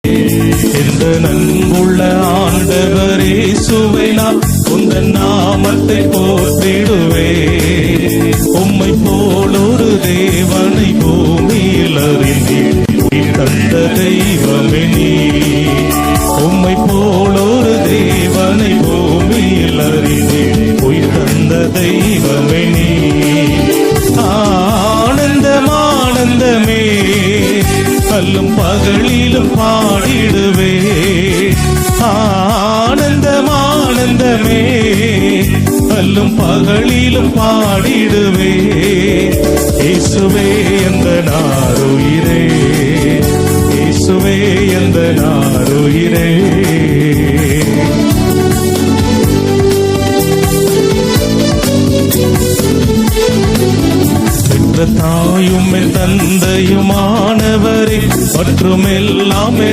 எந்த நன்புள்ள ஆண்டவரே சுவைலாம் உந்தன் நாமத்தை போற்றிடுவே. உம்மை போல் ஒரு தேவனை பூமியில் அறிந்தேன் தந்த தெய்வமே நீ. உம்மை போல் ஒரு தேவனை பூமியில் அறிந்தேன் பொய் தந்த தெய்வமே நீ. ஆனந்தம் ஆனந்தமே கல்லும் பகலிலும் பாடிடுவே. ஆனந்தம் ஆனந்தமே கல்லும் பகலிலும் பாடிடுவே. இயேசுவே எந்த நாருயிரே, இயேசுவே எந்த நாருயிரே. தாயும் தந்தையுமானவரே மற்றும் எல்லாமே